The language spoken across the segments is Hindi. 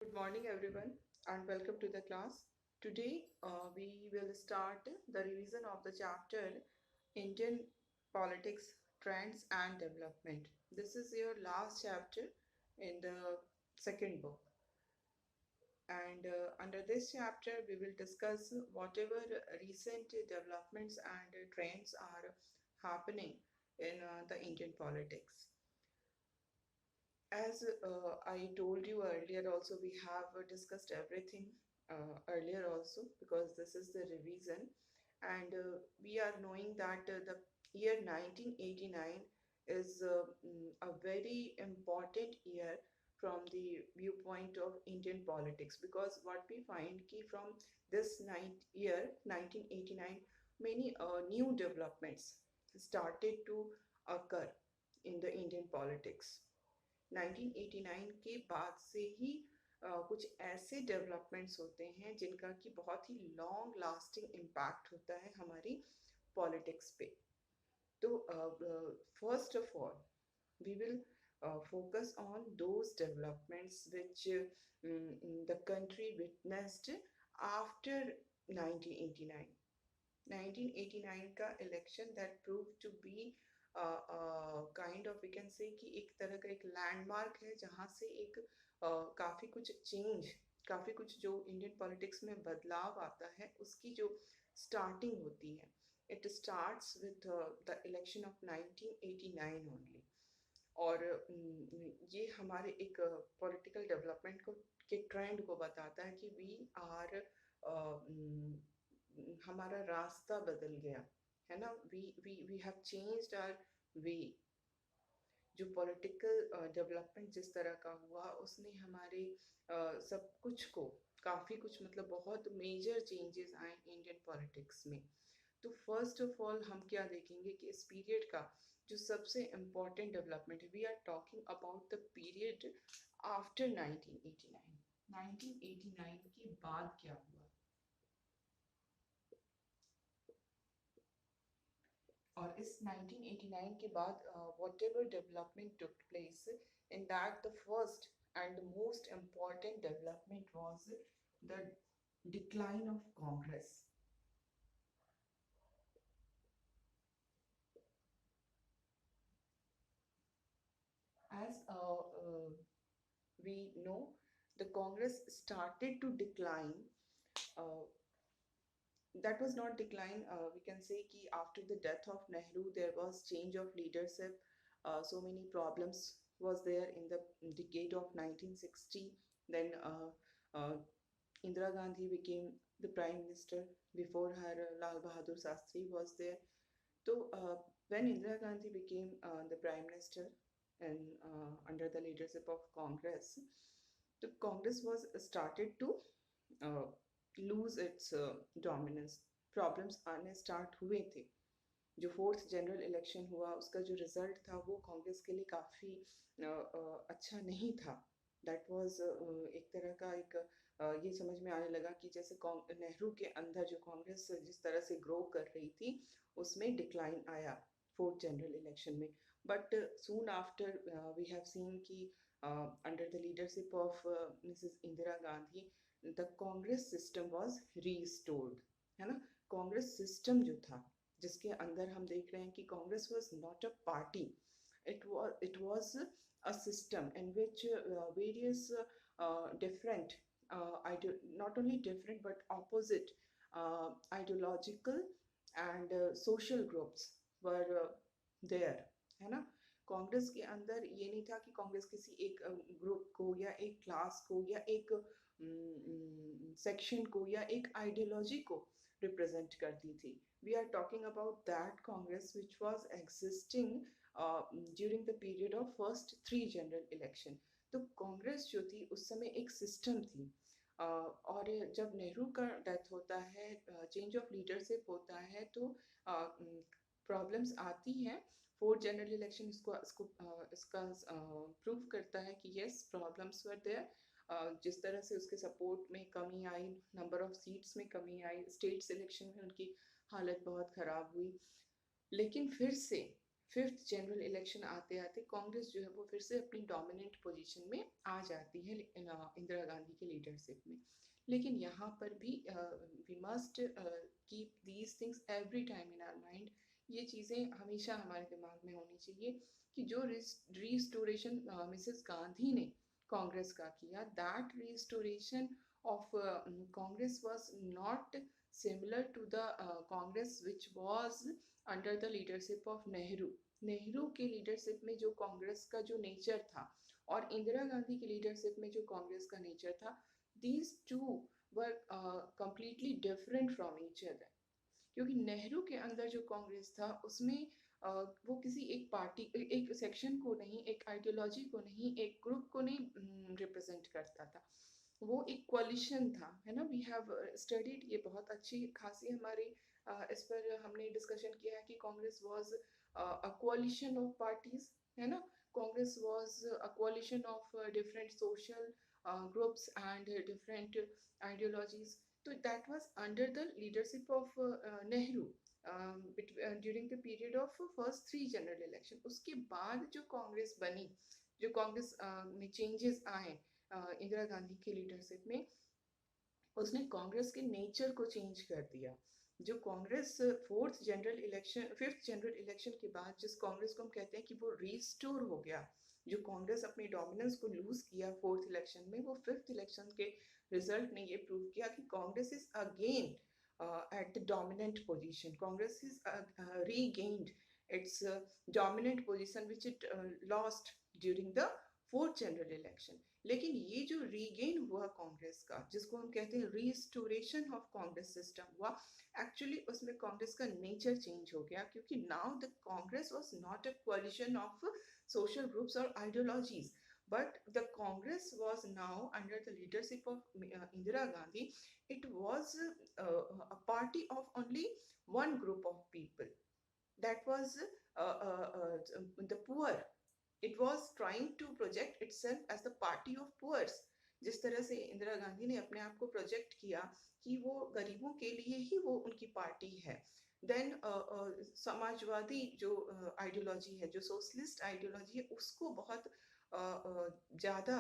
Good morning, everyone, and welcome to the class. Today, we will start the revision of the chapter Indian Politics, Trends and Development. This is your last chapter in the second book. And under this chapter, we will discuss whatever recent developments and trends are happening in the Indian politics. As I told you earlier, also we have discussed everything earlier also because this is the revision, and we are knowing that the year 1989 is a very important year from the viewpoint of Indian politics, because what we find key from this year 1989, many new developments started to occur in the Indian politics. 1989 के बाद से ही कुछ ऐसे डेवलपमेंट्स होते हैं जिनका कि बहुत ही लॉन्ग लास्टिंग इम्पैक्ट होता है हमारी पॉलिटिक्स पे. तो first of all we will focus on those developments which the country witnessed after 1989. 1989 का election that prove to be kind of we can say कि एक तरह का एक लैंडमार्क है जहाँ से एक काफ़ी कुछ चेंज, काफ़ी कुछ जो इंडियन पॉलिटिक्स में बदलाव आता है उसकी जो स्टार्टिंग होती है. It starts with the election of 1989 only. और ये हमारे एक पॉलिटिकल डेवलपमेंट को के ट्रेंड को बताता है कि वी आर हमारा रास्ता बदल गया है ना. We have changed our way. जो पॉलिटिकल डेवलपमेंट जिस तरह का हुआ उसने हमारे सब कुछ को काफ़ी कुछ मतलब बहुत मेजर चेंजेस आए इंडियन पॉलिटिक्स में. तो फर्स्ट ऑफ ऑल हम क्या देखेंगे कि इस पीरियड का जो सबसे इम्पोर्टेंट डेवलपमेंट है, we are talking about the period after 1989. 1989 के बाद क्या हुआ. और इस 1989 के बाद whatever development took place, in that the first and the most important development was the decline of Congress. As we know, the Congress started to decline. uh, that was not decline, we can say ki after the death of Nehru there was change of leadership. So many problems was there in the decade of 1960. Then Indira Gandhi became the prime minister. Before her, Lal Bahadur Shastri was there. So when Indira Gandhi became the prime minister and under the leadership of Congress, the Congress was started to uh, lose its dominance. Problems आने स्टार्ट हुए थे. जो फोर्थ जनरल इलेक्शन हुआ उसका जो रिजल्ट था वो कांग्रेस के लिए काफ़ी अच्छा नहीं था. दैट वाज एक तरह का एक ये समझ में आने लगा कि जैसे नेहरू के अंदर जो कांग्रेस जिस तरह से ग्रो कर रही थी उसमें डिक्लाइन आया फोर्थ जनरल इलेक्शन में. But soon after we have seen कि under the leadership of Mrs Indira Gandhi the Congress system was restored, है ना. कांग्रेस सिस्टम जो था जिसके अंदर हम देख रहे हैं कि Congress was not a party. it was a system in which various different not only different but opposite ideological and social groups were there, है ना. कांग्रेस के अंदर ये नहीं था कि कांग्रेस किसी एक ग्रुप को या एक क्लास को या एक सेक्शन को या एक आइडियोलॉजी को रिप्रेजेंट करती थी. We are talking about that Congress which was existing during the period of first 3 general election. तो कांग्रेस जो थी उस समय एक सिस्टम थी. और जब नेहरू का डेथ होता है, चेंज ऑफ लीडरशिप होता है, तो प्रॉब्लम्स आती हैं. फोर्थ जनरल इलेक्शन इसका प्रूव करता है कि यस प्रॉब्लम्स वर देयर. जिस तरह से उसके सपोर्ट में कमी आई, नंबर ऑफ सीट्स में कमी आई, स्टेट सिलेक्शन में उनकी हालत बहुत ख़राब हुई. लेकिन फिर से फिफ्थ जनरल इलेक्शन आते आते कांग्रेस जो है वो फिर से अपनी डोमिनेंट पोजीशन में आ जाती है इंदिरा गांधी के लीडरशिप में। लेकिन यहाँ पर भी we must keep these things every time in our mind. ये चीज़ें हमेशा हमारे दिमाग में होनी चाहिए कि जो रिस्टोरेशन मिसेस गांधी ने कांग्रेस का किया, that restoration of Congress was not similar to the Congress which was under the leadership of Nehru. Nehru के लीडरशिप में जो कांग्रेस का जो नेचर था और इंदिरा गांधी की लीडरशिप में जो कांग्रेस का नेचर था, these two were completely different from each other. क्योंकि नेहरू के अंदर जो कांग्रेस था उसमें वो किसी एक पार्टी एक सेक्शन को नहीं, एक आइडियोलॉजी को नहीं, एक ग्रुप को नहीं रिप्रेजेंट करता था। वो एक कोलिशन था, है ना। वी हैव स्टडीड, ये बहुत अच्छी खासी हमारी इस पर हमने डिस्कशन किया है कि Congress was a coalition of parties, है ना। Congress was a coalition of different social groups and different ideologies. तो that was under the leadership of Nehru during the period of first 3 general election. उसके बाद जो कांग्रेस बनी, जो कांग्रेस में चेंजेस आए इंदिरा गांधी की लीडरशिप में, उसने कांग्रेस के नेचर को चेंज कर दिया। जो Congress fourth general election fifth general election के बाद जिस कांग्रेस को हम कहते हैं कि वो रिस्टोर हो गया, जो कांग्रेस अपने डोमिनेंस को लूज किया फोर्थ इलेक्शन में, वो फिफ्थ इलेक्शन के रिजल्ट ने ये प्रूव किया कि Congress is again at the dominant position. Congress is regained its dominant position which it lost during the fourth general election. लेकिन ये जो रीगेन हुआ कांग्रेस का, जिसको हम कहते हैं रिस्टोरेशन ऑफ कांग्रेस सिस्टम हुआ, एक्चुअली उसमें कांग्रेस का नेचर चेंज हो गया। क्योंकि now the Congress was not a coalition of social groups और ideologies, but the Congress was now under the leadership of Indira Gandhi. It was a party of only one group of people, that was the poor. It was trying to project itself as the party of poors। जिस तरह से इंदिरा गांधी ने अपने आप को प्रोजेक्ट किया कि वो गरीबों के लिए ही वो उनकी पार्टी है। देन समाजवादी जो आइडियोलॉजी है, जो सोशलिस्ट आइडियोलॉजी है, उसको बहुत ज़्यादा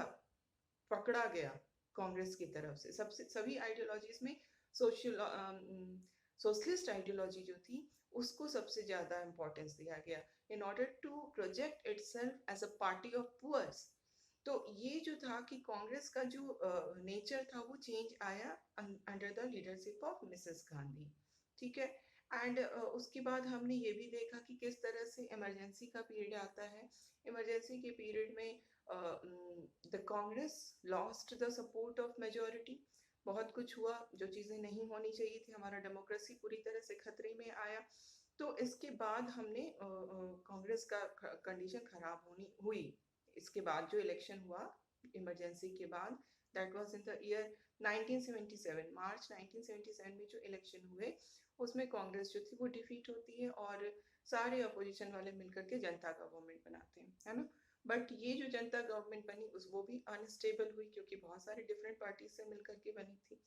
पकड़ा गया कांग्रेस की तरफ से। सबसे सभी आइडियोलॉजीज में सोशल सोशलिस्ट आइडियोलॉजी जो थी उसको सबसे ज़्यादा इम्पोर्टेंस दिया गया in order to project itself as a party of poors। तो ये जो था कि कांग्रेस का जो नेचर था वो चेंज आया under the leadership of Mrs Gandhi. ठीक है। एंड उसके बाद हमने ये भी देखा कि किस तरह से इमरजेंसी का पीरियड आता है। इमरजेंसी के पीरियड में the Congress lost the support of majority. बहुत कुछ हुआ, जो चीज़ें नहीं होनी चाहिए थी, हमारा डेमोक्रेसी पूरी तरह से खतरे में आया। तो इसके बाद हमने कांग्रेस का कंडीशन खराब होनी हुई। इसके बाद जो इलेक्शन हुआ इमरजेंसी के बाद, that was in the year 1977, मार्च 1977 में जो इलेक्शन हुए उसमें कांग्रेस जो थी वो डिफीट होती है और सारे अपोजिशन वाले मिलकर के जनता गवर्नमेंट बनाते हैं, है ना। बट ये जो जनता गवर्नमेंट बनी उस वो भी अनस्टेबल हुई क्योंकि बहुत सारी डिफरेंट पार्टी से मिलकर के बनी थी।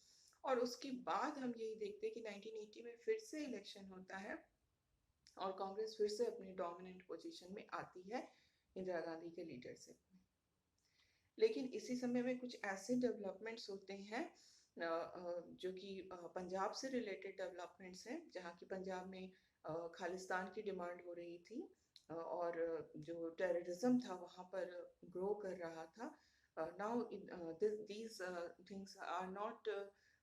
और उसके बाद हम यही देखते हैं कि 1980 में फिर से इलेक्शन होता है और कांग्रेस फिर से अपनी डोमिनेंट पोजीशन में आती है इंदिरा गांधी के लीडरशिप में। लेकिन इसी समय में कुछ ऐसे डेवलपमेंट्स होते हैं जो कि पंजाब से रिलेटेड डेवलपमेंट्स हैं, जहाँ की पंजाब में खालिस्तान की डिमांड हो रही थी और जो टेररिज्म था वहाँ पर ग्रो कर रहा था। Now these things are not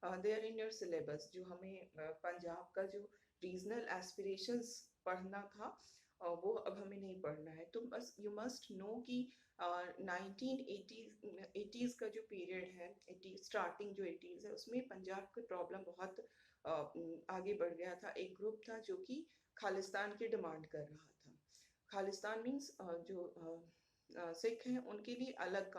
there in your syllabus. जो हमें पंजाब का जो रीजनल एस्पिरेशंस पढ़ना था वो अब हमें नहीं पढ़ना है। तो बस यू मस्ट नो कि 1980s का जो पीरियड है, 80 स्टार्टिंग जो 80s है, उसमें पंजाब की प्रॉब्लम बहुत आगे बढ़ गया था। एक ग्रुप था जो कि खालिस्तान की डिमांड कर रहा था। खालिस्तान मीन्स जो सिख हैं उनके लिए अलग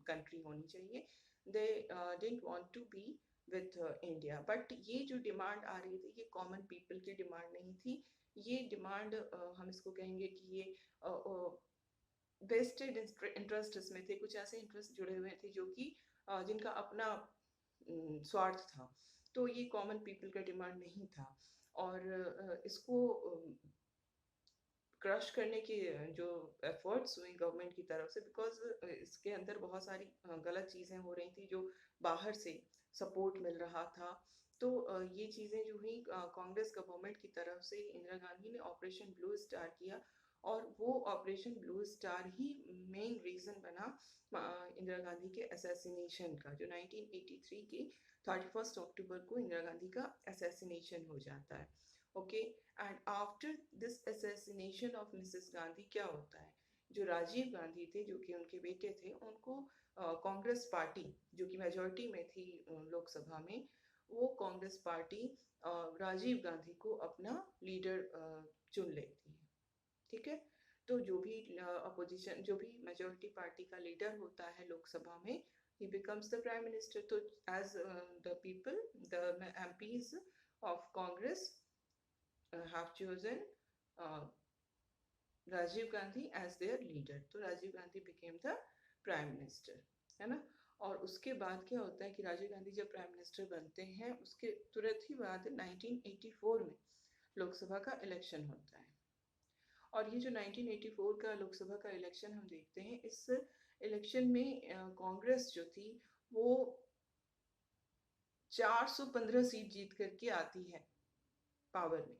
कंट्री होनी चाहिए। They didn't want to be with India. But ये जो डिमांड आ रही थी ये कॉमन पीपल की डिमांड नहीं थी। ये डिमांड हम इसको कहेंगे कि ये वेस्टेड इंटरेस्ट इसमें थे। कुछ ऐसे इंटरेस्ट जुड़े हुए थे जो कि जिनका अपना स्वार्थ था। तो ये कॉमन पीपल का डिमांड नहीं था। और इसको क्रश करने की जो एफर्ट्स हुए गवर्नमेंट की तरफ से, बिकॉज इसके अंदर बहुत सारी गलत चीज़ें हो रही थी जो बाहर से सपोर्ट मिल रहा था। तो ये चीज़ें जो हुई कांग्रेस गवर्नमेंट की तरफ से, इंदिरा गांधी ने ऑपरेशन ब्लू स्टार किया, और वो ऑपरेशन ब्लू स्टार ही मेन रीज़न बना इंदिरा गांधी के असैसिनेशन का, जो 1983 के 31 अक्टूबर को इंदिरा गांधी का असैसिनेशन हो जाता है। Okay, and after this assassination of Mrs Gandhi क्या होता है, जो राजीव गांधी थे, जो कि उनके बेटे थे, उनको कांग्रेस पार्टी, जो कि मेजोरिटी में थी लोकसभा में, वो कांग्रेस पार्टी राजीव गांधी को अपना लीडर चुन लेती है। ठीक है, तो जो भी अपोजिशन, जो भी मेजोरिटी पार्टी का लीडर होता है लोकसभा में, he becomes the prime minister. तो as the people, the MPs of Congress have chosen uh, Rajiv Gandhi as their leader, तो Rajiv Gandhi became the prime minister, है ना। और उसके बाद क्या होता है कि राजीव गांधी जब प्राइम मिनिस्टर बनते हैं, उसके तुरंत ही बाद 1984 में लोकसभा का इलेक्शन होता है। और ये जो 1984 का लोकसभा का इलेक्शन हम देखते हैं, इस इलेक्शन में कांग्रेस जो थी वो 415 सीट जीत करके आती है पावर में,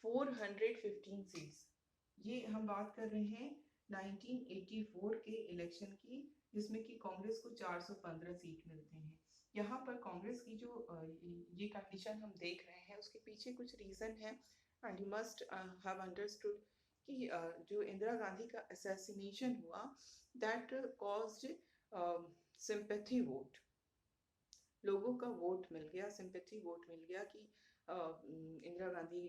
415 सीट्स। ये हम बात कर रहे हैं 1984 के इलेक्शन की, जिसमें कि कांग्रेस को 415 सीट मिलते हैं। यहाँ पर कांग्रेस की जो ये कंडीशन हम देख रहे हैं, उसके पीछे कुछ रीजन है, and you must have understood कि जो इंदिरा गांधी का असैसिनेशन हुआ, दैट कॉज्ड सिंपैथी वोट, लोगों का वोट मिल गया, सिंपैथी वोट मिल गया कि इंदिरा गांधी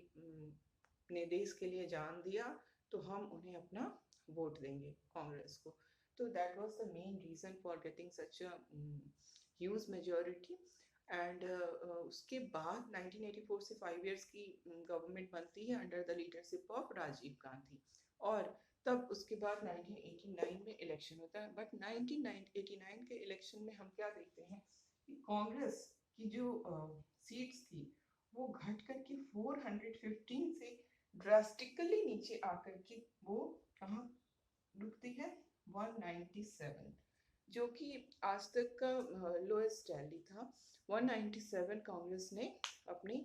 ने देश के लिए जान दिया, तो हम उन्हें अपना वोट देंगे कांग्रेस को। तो that was the main reason for getting such a huge majority. And उसके बाद 1984 से 5 इयर्स की गवर्नमेंट बनती है under the leadership of Rajiv Gandhi, और तब उसके बाद 1989 में इलेक्शन होता है। बट 1989 के इलेक्शन में हम क्या देखते हैं कि कांग्रेस की जो सीट्स थी वो घट करके 415 से ड्रास्टिकली नीचे आकर के वो कहाँ रुकती है, 197, जो कि आज तक का लोएस्ट रैली था। 197 कांग्रेस ने अपनी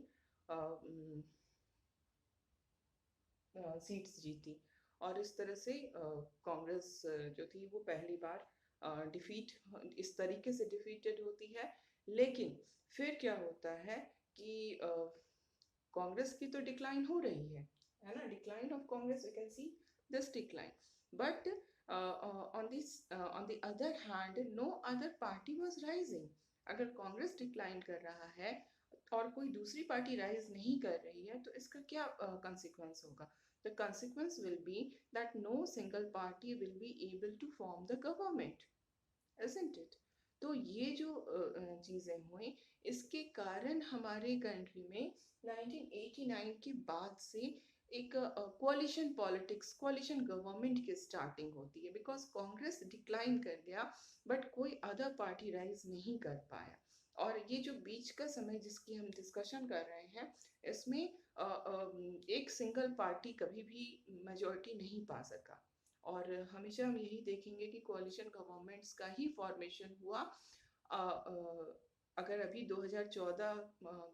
सीट्स जीती, और इस तरह से कांग्रेस जो थी वो पहली बार डिफीट, इस तरीके से डिफीटेड होती है। लेकिन फिर क्या होता है कि कांग्रेस की तो डिक्लाइन हो रही है ना, decline of Congress, we can see this decline, but on the other hand no other party was rising। अगर कांग्रेस डिक्लाइन कर रहा है और कोई दूसरी पार्टी राइज नहीं कर रही है, तो इसका क्या consequence होगा? The consequence will be that no single party will be able to form the government, isn't it? तो ये जो चीजें हुई, इसके कारण हमारे कंट्री में 1989 के बाद से एक कोalition पॉलिटिक्स, कोalition गवर्नमेंट की स्टार्टिंग होती है, बिकॉज कांग्रेस डिक्लाइन कर गया, बट कोई अदर पार्टी राइज नहीं कर पाया। और ये जो बीच का समय जिसकी हम डिस्कशन कर रहे हैं, इसमें एक सिंगल पार्टी कभी भी मेजोरिटी नहीं पा सका, और हमेशा हम यही देखेंगे कि कोalition गवर्नमेंट्स का ही फॉर्मेशन हुआ। अगर अभी 2014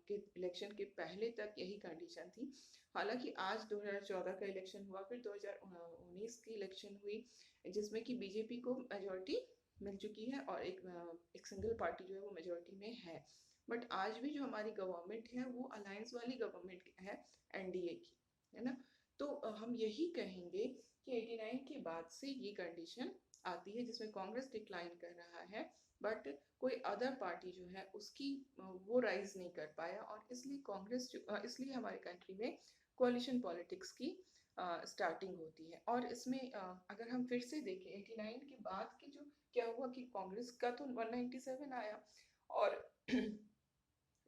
के इलेक्शन के पहले तक यही कंडीशन थी, हालांकि आज 2014 का इलेक्शन हुआ, फिर 2019 की इलेक्शन हुई, जिसमें कि बीजेपी को मेजोरिटी मिल चुकी है, और एक सिंगल पार्टी जो है वो मेजोरिटी में है। बट आज भी जो हमारी गवर्नमेंट है वो अलायंस वाली गवर्नमेंट है, एनडीए की, है ना। तो हम यही कहेंगे कि 89 के बाद से ये कंडीशन आती है जिसमें कांग्रेस डिक्लाइन कर रहा है, बट कोई अदर पार्टी जो है उसकी वो राइज नहीं कर पाया, और इसलिए कांग्रेस इसलिए हमारे कंट्री में कोalition पॉलिटिक्स की स्टार्टिंग होती है। और इसमें अगर हम फिर से देखें 89 के बाद के जो क्या हुआ कि कांग्रेस का तो 197 आया, और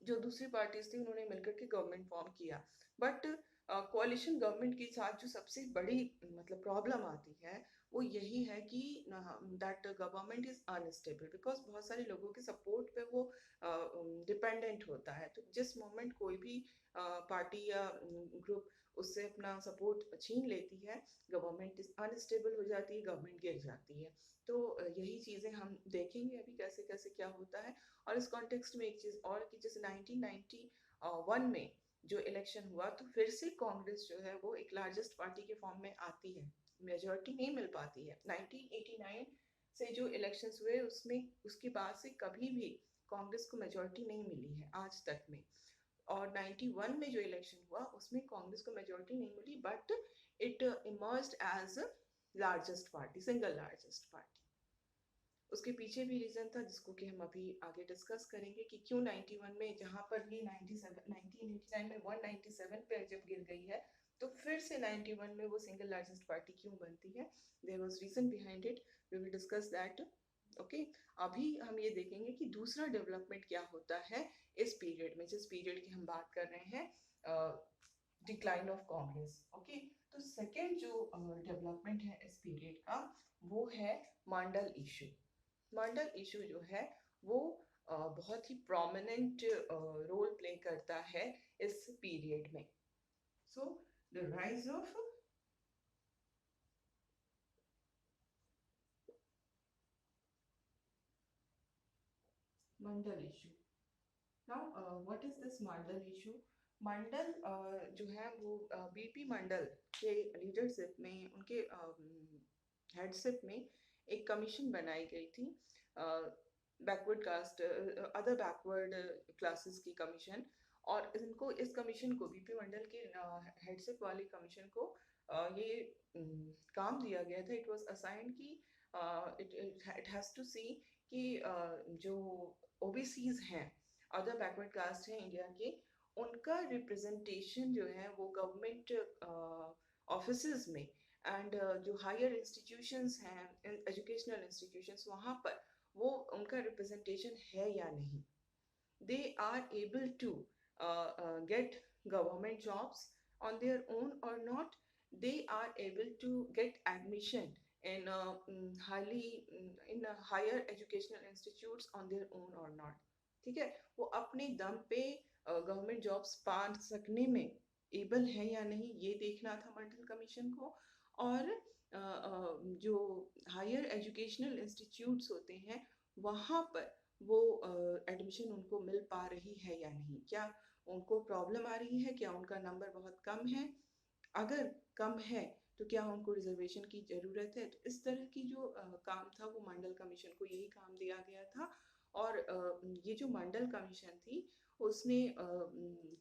जो दूसरी पार्टीज थी उन्होंने मिलकर के गवर्नमेंट फॉर्म किया। बट कोalition गवर्नमेंट के साथ जो सबसे बड़ी मतलब प्रॉब्लम आती है वो यही है कि that government is unstable, because बहुत सारे लोगों के सपोर्ट पे वो डिपेंडेंट होता है। तो जिस मोमेंट कोई भी पार्टी या ग्रुप उससे अपना सपोर्ट छीन लेती है, गवर्नमेंट अनस्टेबल हो जाती है, गवर्नमेंट गिर जाती है। तो यही चीज़ें हम देखेंगे अभी कैसे कैसे क्या होता है। और इस कॉन्टेक्स्ट में एक चीज़ और कि जैसे 1991 में जो इलेक्शन हुआ, तो फिर से कांग्रेस जो है वो एक लार्जेस्ट पार्टी के फॉर्म में आती है, मेजोरिटी नहीं मिल पाती है। 1989 से जो इलेक्शंस हुए उसमें उसके बाद से कभी भी कांग्रेस को मेजोरिटी नहीं मिली है आज तक में। और 91 में जो इलेक्शन हुआ उसमें कांग्रेस को मेजोरिटी नहीं मिली, but it emerged as largest party, single largest party. उसके पीछे भी रीजन था जिसको कि हम अभी आगे डिस्कस करेंगे कि क्यों 91 में, जहां पर ये 1989 में 197 पे जब गिर गई है, तो फिर से 91 में वो सिंगल लार्जेस्ट पार्टी क्यों बनती है। There was reason behind it, we will discuss that. Okay, अभी हम ये देखेंगे कि दूसरा डेवलपमेंट क्या होता है इस पीरियड में, जिस पीरियड की हम बात कर रहे हैं, डिक्लाइन ऑफ कांग्रेस। ओके, तो सेकेंड जो डेवलपमेंट है इस पीरियड का वो है मंडल इशू। मंडल इशू जो है वो बहुत ही प्रोमिनेंट रोल प्ले करता है इस पीरियड में। So the rise of Mandal issue. Now what is this Mandal issue? Mandal जो है वो बीपी मंडल के लीडरशिप में, उनके हेडशिप में एक कमीशन बनाई गई थी, backward caste other backward classes की कमीशन। और इनको, इस कमीशन को, बीपी मंडल के हेडशिप वाली कमीशन को ये काम दिया गया था, इट वाज असाइन कि इट हैज टू सी कि जो ओबीसीज हैं, अदर बैकवर्ड कास्ट हैं इंडिया के, उनका रिप्रेजेंटेशन जो है वो गवर्नमेंट ऑफिसेज में एंड जो हायर इंस्टीट्यूशंस हैं, एजुकेशनल इंस्टीट्यूशंस, वहाँ पर वो उनका रिप्रेजेंटेशन है या नहीं। They are able to get government jobs on their own or not, they are able to get admission in higher educational institutes on their own or not। ठीक है, वो अपने दम पे गवर्नमेंट जॉब्स पा सकने में एबल है या नहीं, ये देखना था मंडल कमीशन को। और जो हायर एजुकेशनल इंस्टीट्यूट्स होते हैं वहाँ पर वो एडमिशन उनको मिल पा रही है या नहीं, क्या उनको प्रॉब्लम आ रही है, क्या उनका नंबर बहुत कम है, अगर कम है तो क्या उनको रिजर्वेशन की ज़रूरत है। तो इस तरह की जो काम था वो मंडल कमीशन को यही काम दिया गया था। और ये जो मंडल कमीशन थी उसने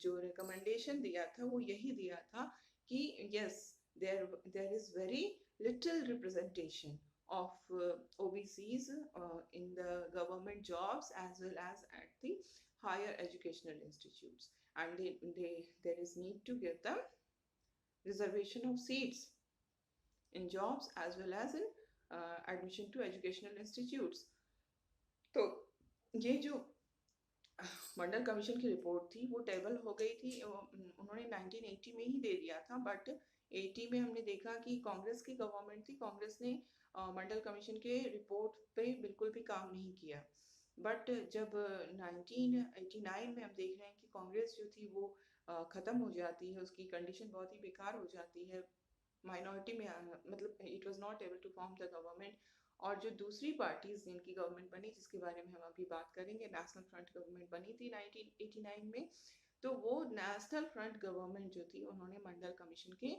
जो रिकमेंडेशन दिया था वो यही दिया था कि yes, there is very little representation of OBCs in the government jobs as well as at the higher educational institutes, and there is need to give them reservation of seats in jobs as well as in admission to educational institutes। तो ये जो मंडल कमीशन की रिपोर्ट थी वो टेबल हो गई थी, उन्होंने 1980 में ही दे दिया था, बट 80 में हमने देखा कि कांग्रेस की गवर्नमेंट थी, कांग्रेस ने मंडल कमीशन के रिपोर्ट पे बिल्कुल भी काम नहीं किया। बट जब 1989 में हम देख रहे हैं कि कांग्रेस जो थी वो ख़त्म हो जाती है, उसकी कंडीशन बहुत ही बेकार हो जाती है, माइनॉरिटी में मतलब it was not able to form the government. और जो दूसरी पार्टीज जिनकी गवर्नमेंट बनी, जिसके बारे में हम अभी बात करेंगे, नेशनल फ्रंट गवर्नमेंट बनी थी 1989 में। तो वो नेशनल फ्रंट गवर्नमेंट जो थी उन्होंने मंडल कमीशन के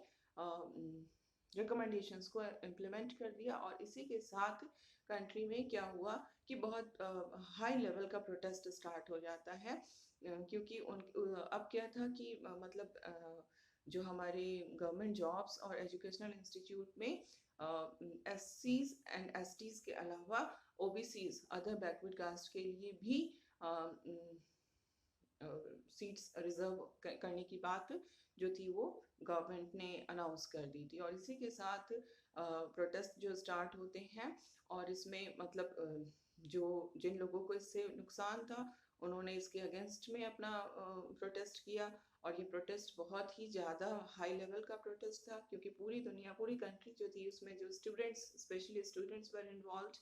रिकमेंडेशंस को इम्प्लीमेंट कर दिया। और इसी के साथ कंट्री में क्या हुआ कि बहुत हाई लेवल का प्रोटेस्ट स्टार्ट हो जाता है, क्योंकि अब क्या था कि मतलब जो हमारे गवर्नमेंट जॉब्स और एजुकेशनल इंस्टीट्यूट में SCs एंड STs के अलावा OBCs, अदर बैकवर्ड कास्ट के लिए भी सीट्स रिजर्व करने की बात जो थी वो गवर्नमेंट ने अनाउंस कर दी थी। और इसी के साथ प्रोटेस्ट जो स्टार्ट होते हैं, और इसमें मतलब जो जिन लोगों को इससे नुकसान था उन्होंने इसके अगेंस्ट में अपना प्रोटेस्ट किया। और ये प्रोटेस्ट बहुत ही ज़्यादा हाई लेवल का प्रोटेस्ट था, क्योंकि पूरी दुनिया, पूरी कंट्री जो थी उसमें जो students, specially students were involve,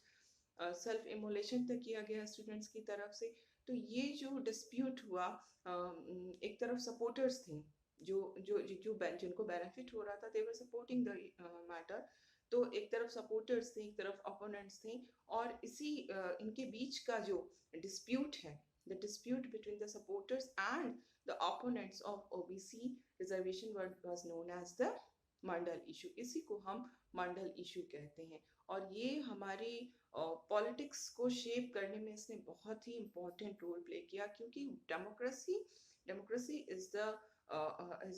self immolation तक किया गया स्टूडेंट्स की तरफ से। तो ये जो डिस्प्यूट हुआ, एक तरफ सपोर्टर्स थे जो जो जो जिनको बेनिफिट हो रहा था, दे वर सपोर्टिंग द मैटर। तो एक तरफ सपोर्टर्स थे, एक तरफ अपोनेंट्स थे, और इनके बीच का जो डिस्प्यूट है, the dispute between the supporters and the opponents of OBC reservation was known as the Mandal issue. इसी को हम मंडल इशू कहते हैं। और ये हमारी पॉलिटिक्स को शेप करने में इसने बहुत ही इम्पोर्टेंट रोल प्ले किया, क्योंकि democracy democracy is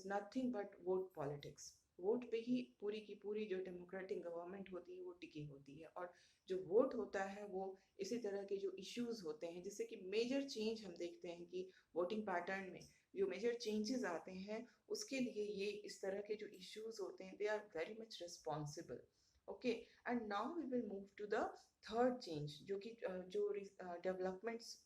nothing but vote politics. Vote पे ही पूरी की पूरी जो डेमोक्रेटिक गवर्नमेंट होती है वो टिकी होती है। और जो वोट होता है वो इसी तरह के जो इश्यूज होते हैं, जिससे कि मेजर चेंज हम देखते हैं कि वोटिंग पैटर्न में जो मेजर चेंजेस आते हैं, उसके लिए ये इस तरह के जो इश्यूज होते हैं, they are very much responsible. Okay, and now we will move to the third change, जो कि जो डेवलपमेंट्स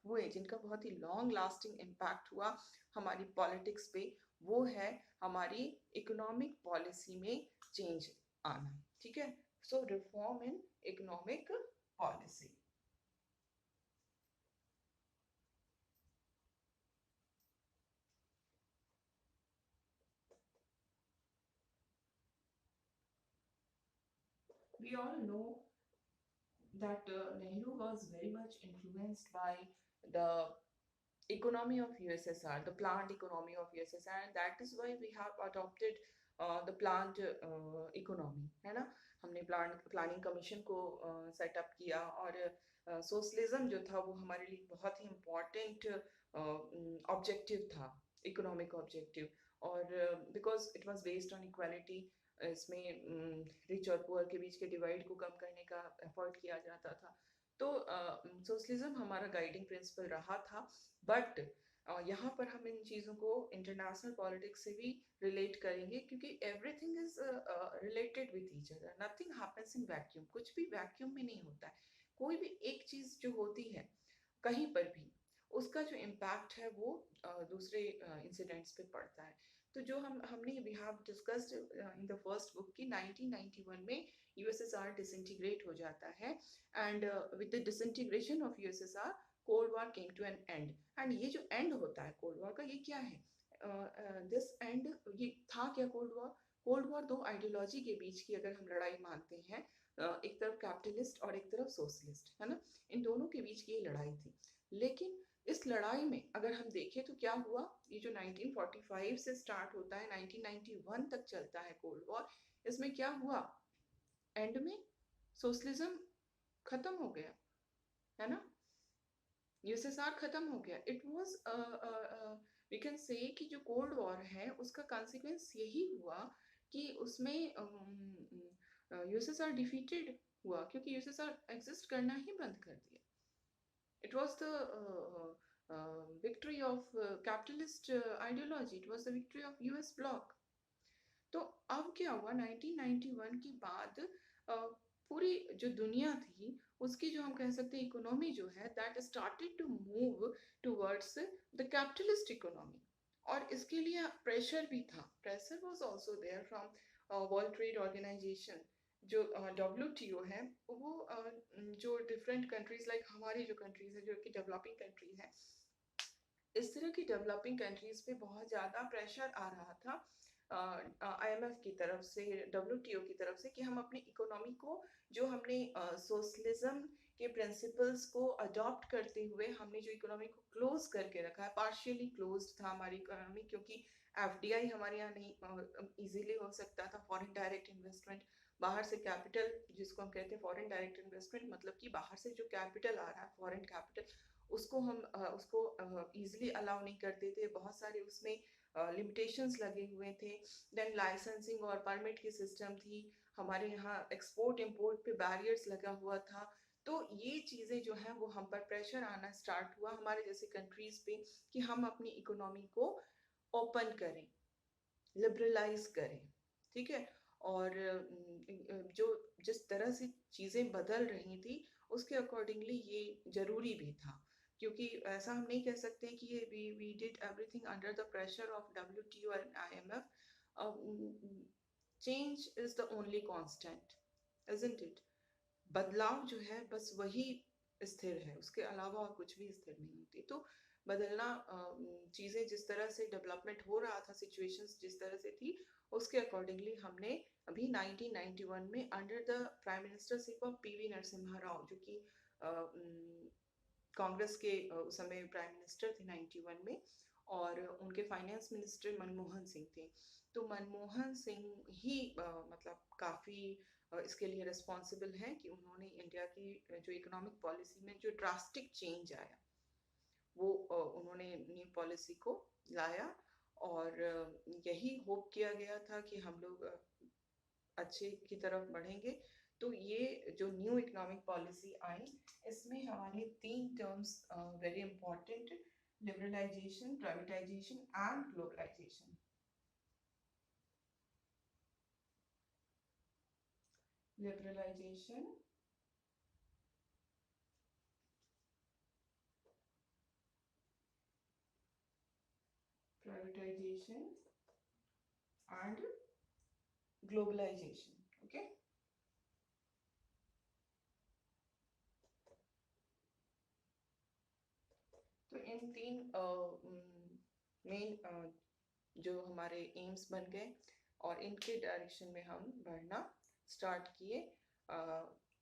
हुए जिनका बहुत ही लॉन्ग लास्टिंग इम्पैक्ट हुआ हमारी पॉलिटिक्स पे, वो है हमारी इकोनॉमिक पॉलिसी में चेंज आना। ठीक है, so reform in economic policy. We all know that Nehru was very much influenced by the economy of USSR, the planned economy of USSR, and that is why we have adopted the planned economy, है ना। हमने प्लानिंग कमीशन को सेटअप किया, और सोशलिज्म जो था वो हमारे लिए बहुत ही इम्पोर्टेंट ऑब्जेक्टिव था, इकोनॉमिक ऑब्जेक्टिव। और because it was based on equality, इसमें रिच और पुअर के बीच के डिवाइड को कम करने का एफर्ट किया जाता था। तो सोशलिज्म हमारा गाइडिंग प्रिंसिपल रहा था। बट यहाँ पर हम इन चीज़ों को इंटरनेशनल पॉलिटिक्स से भी रिलेट करेंगे, क्योंकि everything is related with each other, nothing happens in vacuum. कुछ भी वैक्यूम में नहीं होता है। कोई भी एक चीज़ जो होती है कहीं पर भी, उसका जो इम्पैक्ट है वो दूसरे इंसिडेंट्स पे पड़ता है। तो जो हमने we have discussed in the first book की 1991 में यूएसएसआर डिसइंटीग्रेट हो जाता है, and with the disintegration of USSR cold war came to an end. And ये जो एंड होता है कोल्ड वॉर का, ये क्या है? दिस एंड, ये था क्या कोल्ड वॉर? कोल्ड वॉर दो आइडियोलॉजी के बीच की अगर हम लड़ाई मानते हैं, एक तरफ कैपिटलिस्ट और एक तरफ सोशलिस्ट, है ना, इन दोनों के बीच की ये लड़ाई थी। लेकिन इस लड़ाई में अगर हम देखें तो क्या हुआ, ये जो 1945 से स्टार्ट होता है 1991 तक चलता है कोल्ड वॉर, इसमें क्या हुआ? एंड में सोशलिज्म खत्म हो गया, है ना, यूएसएसआर खत्म हो गया। It was we can say कि जो कोल्ड वॉर है उसका कॉन्सिक्वेंस यही हुआ कि उसमें यूएसएसआर डिफीटेड हुआ, क्योंकि यूएसएसआर एग्जिस्ट करना ही बंद कर दिया। It was the victory of capitalist ideology. It was the victory of US bloc. तो अब क्या हुआ 1991 के बाद, पूरी जो दुनिया थी उसकी जो हम कह सकते हैं इकोनॉमी जो है, that started to move towards the capitalist economy. और इसके लिए प्रेशर भी था, pressure was also there from World Trade Organization, जो WTO है, वो जो डिफरेंट कंट्रीज लाइक हमारी जो कंट्रीज है जो कि डेवलपिंग कंट्रीज है, इस तरह की डेवलपिंग कंट्रीज पे बहुत ज़्यादा प्रेशर आ रहा था IMF की तरफ से, WTO की तरफ से, कि हम अपनी इकोनॉमी को, जो हमने सोशलिज्म के प्रिंसिपल्स को अडॉप्ट करते हुए हमने जो इकोनॉमी को क्लोज करके रखा है, पार्शियली क्लोज था हमारी इकोनॉमी, क्योंकि FDI हमारे यहाँ नहीं इजीली हो सकता था, फॉरेन डायरेक्ट इन्वेस्टमेंट, बाहर से कैपिटल, जिसको हम कहते हैं फॉरेन डायरेक्ट इन्वेस्टमेंट, मतलब कि बाहर से जो कैपिटल आ रहा है, फॉरेन कैपिटल, उसको हम उसको इजीली अलाउ नहीं करते थे, बहुत सारे उसमें लिमिटेशंस लगे हुए थे। देन लाइसेंसिंग और परमिट की सिस्टम थी, हमारे यहाँ एक्सपोर्ट इंपोर्ट पे बैरियर्स लगा हुआ था। तो ये चीज़ें जो हैं वो हम पर प्रेशर आना स्टार्ट हुआ हमारे जैसे कंट्रीज पे, कि हम अपनी इकोनॉमी को ओपन करें, लिबरलाइज करें। ठीक है, और जो जिस तरह से चीज़ें बदल रही थी उसके अकॉर्डिंगली ये ज़रूरी भी था, क्योंकि ऐसा हम नहीं कह सकते कि ये we did everything under the pressure of WTO and IMF। Change is the only constant, isn't it? बदलाव जो है बस वही स्थिर है, उसके अलावा और कुछ भी स्थिर नहीं होती। तो बदलना, चीज़ें जिस तरह से डेवलपमेंट हो रहा था, सिचुएशंस जिस तरह से थी, उसके अकॉर्डिंगली हमने अभी 1991 में under the prime ministership of PV Narasimha Rao, जो कि कांग्रेस के उस समय प्राइम मिनिस्टर थे 91 में, और उनके फाइनेंस मिनिस्टर मनमोहन सिंह थे। तो मनमोहन सिंह ही मतलब काफ़ी इसके लिए रिस्पॉन्सिबल हैं कि उन्होंने इंडिया की जो इकोनॉमिक पॉलिसी में जो ड्रास्टिक चेंज आया, वो उन्होंने न्यू पॉलिसी को लाया। और यही होप किया गया था कि हम लोग अच्छे की तरफ बढ़ेंगे। तो ये जो न्यू इकोनॉमिक पॉलिसी आई, इसमें हमारे तीन terms very important: liberalisation, privatisation and globalisation. Liberalisation, privatisation and globalisation. Okay, तो इन तीन मेन जो हमारे एम्स बन गए, और इनके डायरेक्शन में हम बढ़ना स्टार्ट किए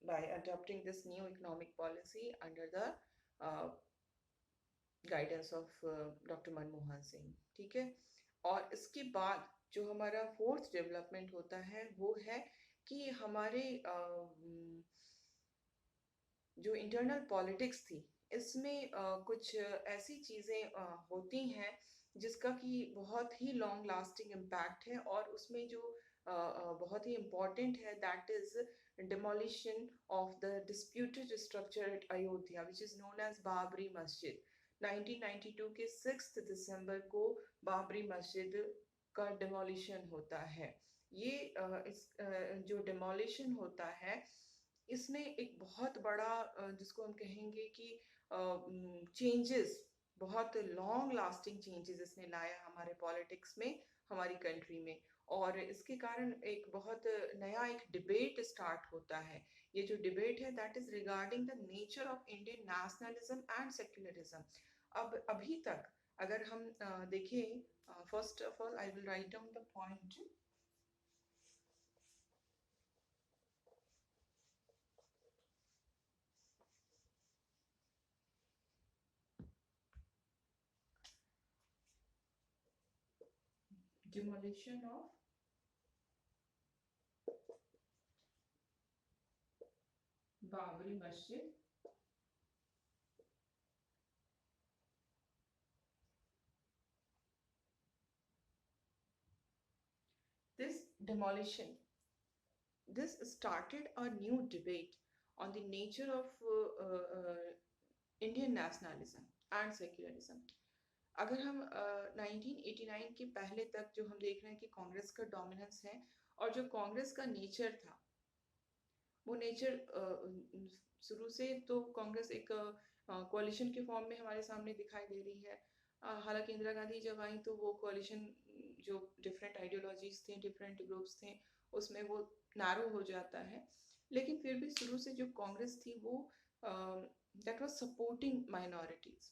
bye adopting this new economic policy under the guidance of doctor Manmohan Singh. ठीक है। और इसके बाद जो हमारा फोर्थ डेवलपमेंट होता है वो है कि हमारे जो इंटरनल पॉलिटिक्स थी, इसमें कुछ ऐसी चीज़ें होती हैं जिसका कि बहुत ही लॉन्ग लास्टिंग इम्पैक्ट है, और उसमें जो बहुत ही इम्पॉर्टेंट है, that is demolition of the disputed structure at Ayodhya, which is known as Babri मस्जिद। 1992 के 6 दिसंबर को बाबरी मस्जिद का डिमोलिशन होता है। ये जो डिमोलिशन होता है, इसने एक बहुत बड़ा जिसको हम कहेंगे कि चेंजेस, बहुत लॉन्ग लास्टिंग चेंजेस इसने लाया हमारे पॉलिटिक्स में, हमारी कंट्री में। और इसके कारण एक बहुत नया एक डिबेट स्टार्ट होता है। ये जो डिबेट है, that is regarding the nature of Indian nationalism and secularism. अब अभी तक अगर हम देखें, first of all I will write down the point. demolition of Babri Masjid, this demolition, this started a new debate on the nature of Indian nationalism and secularism. अगर हम 1989 के पहले तक जो हम देख रहे हैं कि कांग्रेस का डोमिनेंस है, और जो कांग्रेस का नेचर था, वो नेचर शुरू से तो कांग्रेस एक कोalition के फॉर्म में हमारे सामने दिखाई दे रही है। हालांकि इंदिरा गांधी जब आई तो वो कोalition, जो डिफरेंट आइडियोलॉजीज थे, डिफरेंट ग्रुप्स थे, उसमें वो नैरो हो जाता है। लेकिन फिर भी शुरू से जो कांग्रेस थी वो दैट वाज सपोर्टिंग माइनॉरिटीज।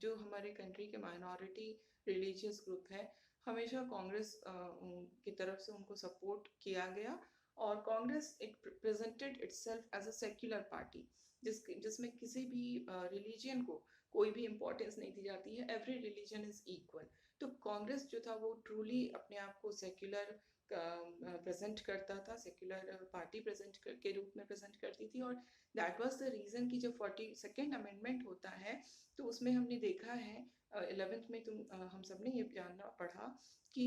जो हमारे कंट्री के माइनॉरिटी रिलीजियस ग्रुप है, हमेशा कांग्रेस की तरफ से उनको सपोर्ट किया गया। और Congress it presented itself as a secular party, जिसमें किसी भी रिलीजन को कोई भी इम्पोर्टेंस नहीं दी जाती है, एवरी रिलीजन इज इक्वल। तो कांग्रेस जो था वो ट्रूली अपने आप को सेक्युलर प्रेजेंट करता था, सेक्युलर पार्टी प्रेजेंट के रूप में प्रेजेंट करती थी। और दैट वाज द रीज़न कि जब 42nd अमेंडमेंट होता है, तो उसमें हमने देखा है 11th में हम सब ने ये जानना पढ़ा कि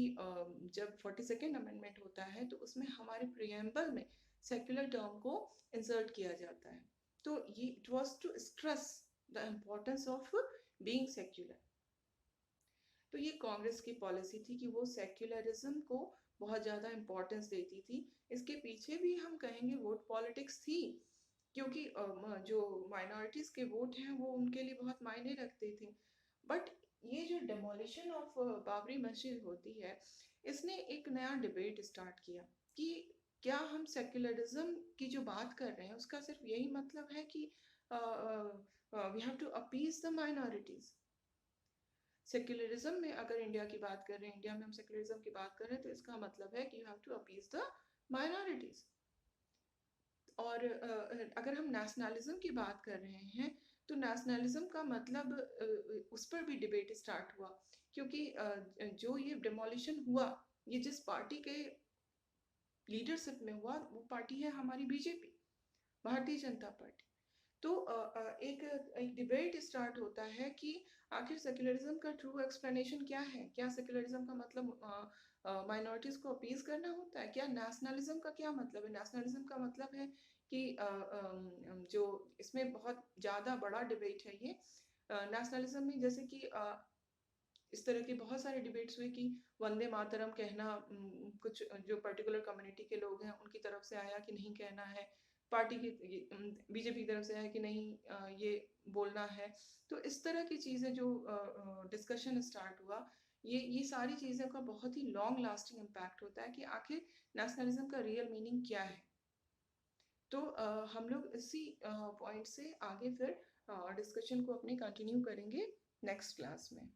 जब 42nd अमेंडमेंट होता है तो उसमें हमारे प्रियम्बल में सेक्युलर टर्म को इंसर्ट किया जाता है। तो ये it was to stress the importance of being secular. तो ये कांग्रेस की पॉलिसी थी कि वो सेक्युलरिज्म को बहुत ज़्यादा इम्पोर्टेंस देती थी। इसके पीछे भी हम कहेंगे वोट पॉलिटिक्स थी, क्योंकि जो माइनॉरिटीज़ के वोट हैं वो उनके लिए बहुत मायने रखते थे। बट ये जो डेमोलिशन ऑफ बाबरी मस्जिद होती है, इसने एक नया डिबेट स्टार्ट किया कि क्या हम सेक्युलरिज्म की जो बात कर रहे हैं उसका सिर्फ यही मतलब है कि we have to appease the minorities. Secularism में अगर इंडिया की बात कर रहे हैं, इंडिया में हम सेक्युलरिज्म की बात कर रहे हैं, तो इसका मतलब है कि you have to appease the minorities. और अगर हम नेशनलिज्म की बात कर रहे हैं, तो नेशनलिज्म का मतलब उस पर भी डिबेट स्टार्ट हुआ, क्योंकि जो ये डिमोलिशन हुआ, ये जिस पार्टी के लीडरशिप में हुआ, वो पार्टी है हमारी बीजेपी, भारतीय जनता पार्टी। तो एक एक डिबेट स्टार्ट होता है कि आखिर सेक्युलरिज्म का ट्रू एक्सप्लेनेशन क्या है। क्या सेक्युलरिज्म का मतलब माइनॉरिटीज को अपीज करना होता है? क्या नेशनलिज्म का क्या मतलब है? नेशनलिज्म का मतलब है कि जो इसमें बहुत ज़्यादा बड़ा डिबेट है ये नेशनलिज्म में, जैसे कि इस तरह के बहुत सारे डिबेट्स हुए कि वंदे मातरम कहना कुछ जो पर्टिकुलर कम्युनिटी के लोग हैं उनकी तरफ से आया कि नहीं कहना है, पार्टी की बीजेपी की तरफ से आया कि नहीं ये बोलना है। तो इस तरह की चीज़ें जो डिस्कशन स्टार्ट हुआ, ये सारी चीज़ों का बहुत ही लॉन्ग लास्टिंग इम्पैक्ट होता है कि आखिर नेशनलिज्म का रियल मीनिंग क्या है। तो हम लोग इसी पॉइंट से आगे फिर डिस्कशन को अपनी कंटिन्यू करेंगे नेक्स्ट क्लास में।